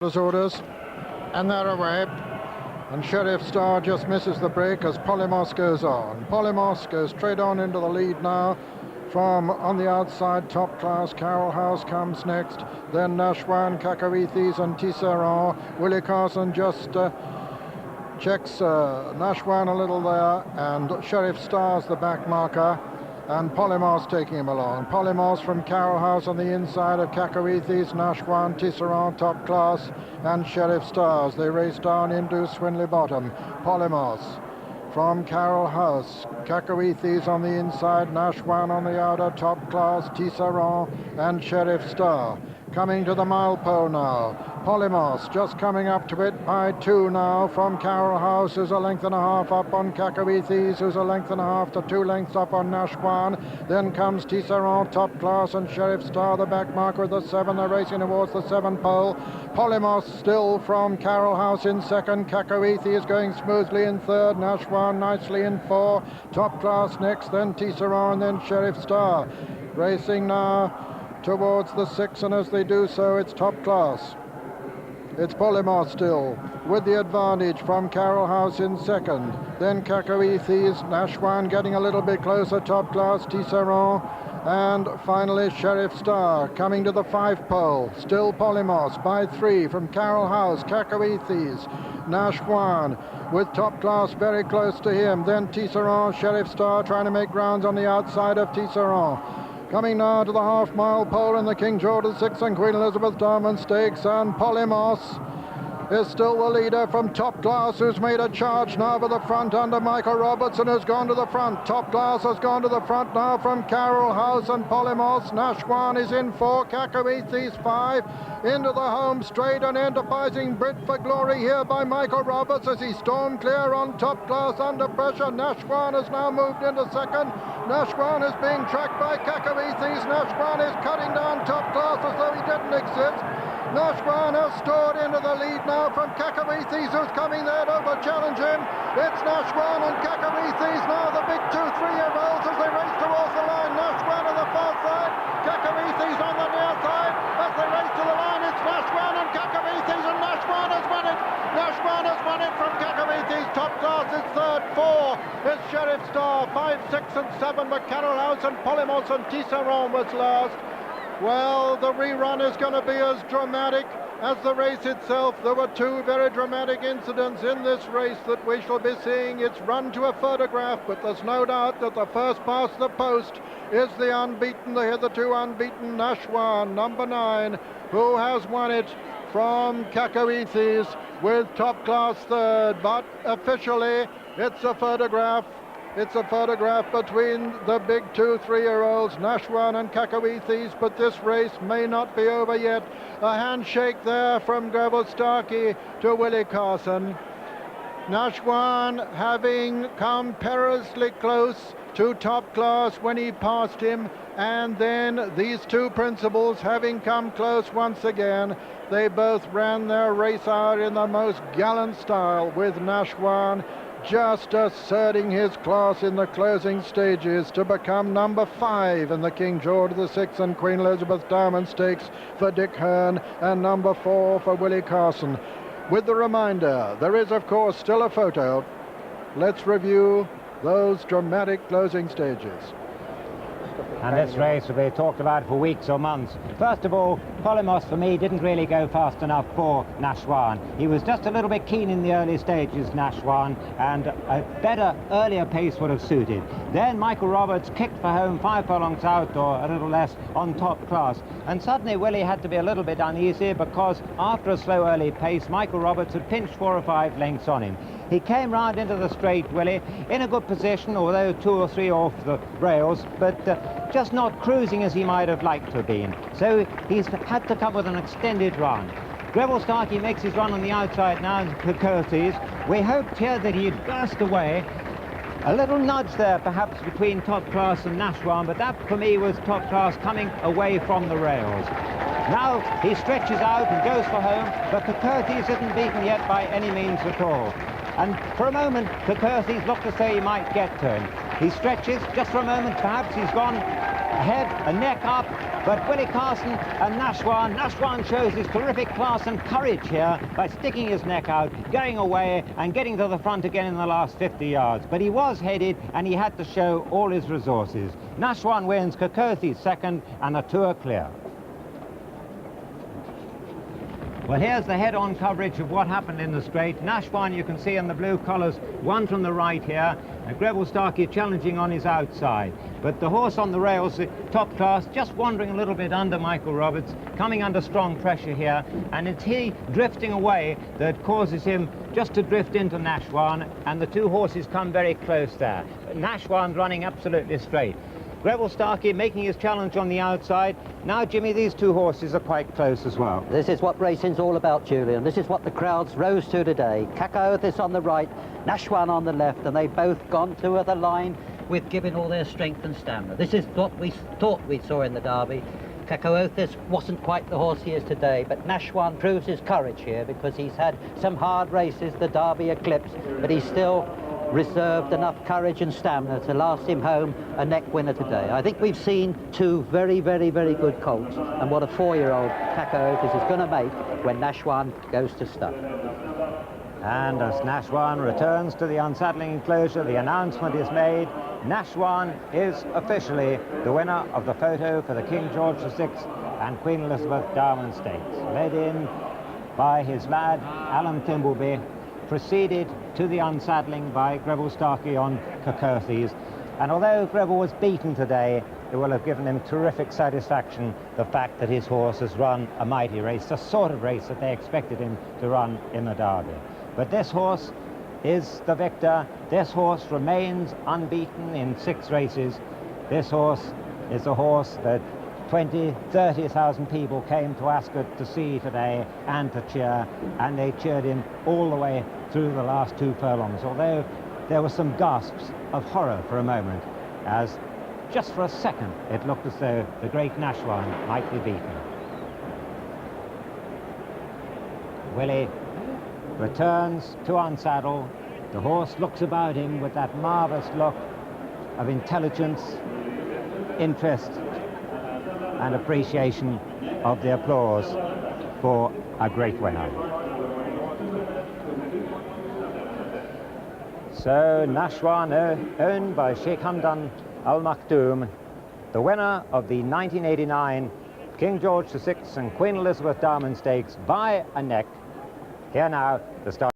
His orders, and they're away. And Sheriff Star just misses the break as Polymos goes on. Polymos goes straight on into the lead now. From on the outside, Top Class, Carroll House comes next. Then Nashwan, Cacahuethis and Tisserand. Willie Carson just checks Nashwan a little there, and Sheriff Star's the back marker. And Polymos taking him along. Polymos from Carroll House on the inside of Cacahuethis, Nashwan, Tisserand, Top Class, and Sheriff Stars. They race down into Swinley Bottom. Polymos from Carroll House, Cacahuethis on the inside, Nashwan on the outer, Top Class, Tisserand, and Sheriff Star. Coming to the mile pole now. Polymos just coming up to it by 2 now from Carroll House, who's a length and a half up on Cacahuethis, who's a length and a half to 2 lengths up on Nashwan. Then comes Tisserand, Top Class, and Sheriff Star, the back marker of the 7. They're racing towards the 7 pole. Polymos still from Carroll House in second. Cacahuethis is going smoothly in third. Nashwan nicely in 4. Top Class next, then Tisserand, then Sheriff Star. Racing now towards the 6, and as they do so, it's Top Class. It's Polymos still with the advantage from Carroll House in second. Then Cacahuethis, Nashwan getting a little bit closer, Top Class, Tisserand, and finally Sheriff Star coming to the 5 pole. Still Polymos by 3 from Carroll House, Cacahuethis, Nashwan with Top Class very close to him. Then Tisserand, Sheriff Star trying to make grounds on the outside of Tisserand. Coming now to the half-mile pole in the King George VI and Queen Elizabeth Diamond Stakes, and Polymos is still the leader from Top Class, who's made a charge now for the front under Michael Robertson, who's gone to the front. Top Class has gone to the front now from Carroll House and Polymos. Nashwan is in 4, Cacahuethis 5, into the home straight, an enterprising Brit for glory here by Michael Roberts as he stormed clear on Top Class under pressure. Nashwan has now moved into second. Nashwan is being tracked by Cacahuethis. Nashwan is cutting down Top Class as though he didn't exist. Nashwan has stored into the lead now from Cacahuethis, who's coming there to over-challenge him. It's Nashwan and Cacahuethis now, the big 2-3-year-olds as they race towards the line. Nashwan on the far side, Cacahuethis on the near side. As they race to the line, it's Nashwan and Cacahuethis, and Nashwan has won it. Nashwan has won it from Cacahuethis. Top Class is third, 4 is Sheriff Star, 5, 6 and 7 were Carroll House, and Polymos and Tisserand was last. Well, the rerun is going to be as dramatic as the race itself. There were 2 very dramatic incidents in this race that we shall be seeing. It's run to a photograph, but there's no doubt that the first past the post is the unbeaten, the hitherto unbeaten Nashwan, number 9, who has won it from Cacahuethis with Top Class third. But officially, it's a photograph. It's a photograph between the big 2-3-year-olds, Nashwan and Cacahuethis, but this race may not be over yet. A handshake there from Greville Starkey to Willie Carson. Nashwan having come perilously close to Top Class when he passed him, and then these 2 principals having come close once again. They both ran their race out in the most gallant style, with Nashwan just asserting his class in the closing stages to become number 5 in the King George VI and Queen Elizabeth Diamond Stakes for Dick Hearn, and number 4 for Willie Carson. With the reminder, there is of course still a photo. Let's review those dramatic closing stages. And this race will be talked about for weeks or months. First of all, Polymos for me didn't really go fast enough for Nashwan. He was just a little bit keen in the early stages, Nashwan, and a better earlier pace would have suited. Then Michael Roberts kicked for home 5 furlongs out, or a little less, on Top Class. And suddenly Willie had to be a little bit uneasy because after a slow early pace, Michael Roberts had pinched 4 or 5 lengths on him. He came round into the straight, Willie, in a good position, although 2 or 3 off the rails, but just not cruising as he might have liked to have been. So he's had to come with an extended run. Greville Starkey makes his run on the outside now in Cacahuethis. We hoped here that he'd burst away. A little nudge there perhaps between Top Class and Nashwan, but that for me was Top Class coming away from the rails. Now he stretches out and goes for home, but Cacahuethis isn't beaten yet by any means at all. And for a moment, Cacahuethis looked to say he might get to him. He stretches just for a moment, perhaps he's gone ahead, a neck up, but Willie Carson and Nashwan shows his terrific class and courage here by sticking his neck out, going away and getting to the front again in the last 50 yards. But he was headed and he had to show all his resources. Nashwan wins, Kokothi's second, and the two are clear. Well, here's the head-on coverage of what happened in the straight. Nashwan, you can see in the blue colours, one from the right here, and Greville Starkey challenging on his outside. But the horse on the rails, the top class, just wandering a little bit under Michael Roberts, coming under strong pressure here, and it's he drifting away that causes him just to drift into Nashwan, and the two horses come very close there. Nashwan's running absolutely straight. Greville Starkey making his challenge on the outside. Now, Jimmy, these two horses are quite close as well. This is what racing's all about, Julian. This is what the crowds rose to today. Kokothi's on the right, Nashwan on the left, and they've both gone to the line with giving all their strength and stamina. This is what we thought we saw in the Derby. Kokothi's wasn't quite the horse he is today, but Nashwan proves his courage here because he's had some hard races, the Derby eclipse, but he's still reserved enough courage and stamina to last him home a neck winner today. I think we've seen two very, very, very good colts, and what a 4-year-old Kokothis is going to make when Nashwan goes to stud. And as Nashwan returns to the unsaddling enclosure, the announcement is made. Nashwan is officially the winner of the photo for the King George VI and Queen Elizabeth Diamond Stakes, led in by his lad Alan Thimbleby, preceded to the unsaddling by Greville Starkey on Kokothi's. And although Greville was beaten today, it will have given him terrific satisfaction, the fact that his horse has run a mighty race, the sort of race that they expected him to run in the Derby. But this horse is the victor. This horse remains unbeaten in 6 races. This horse is a horse that 20, 30,000 people came to Ascot to see today and to cheer, and they cheered him all the way through the last 2 furlongs, although there were some gasps of horror for a moment, as just for a second it looked as though the great Nashwan might be beaten. Willie returns to unsaddle. The horse looks about him with that marvellous look of intelligence, interest and appreciation of the applause for a great winner. So Nashwan, owned by Sheikh Hamdan Al Maktoum, the winner of the 1989 King George VI and Queen Elizabeth Diamond Stakes by a neck. Here now, the start.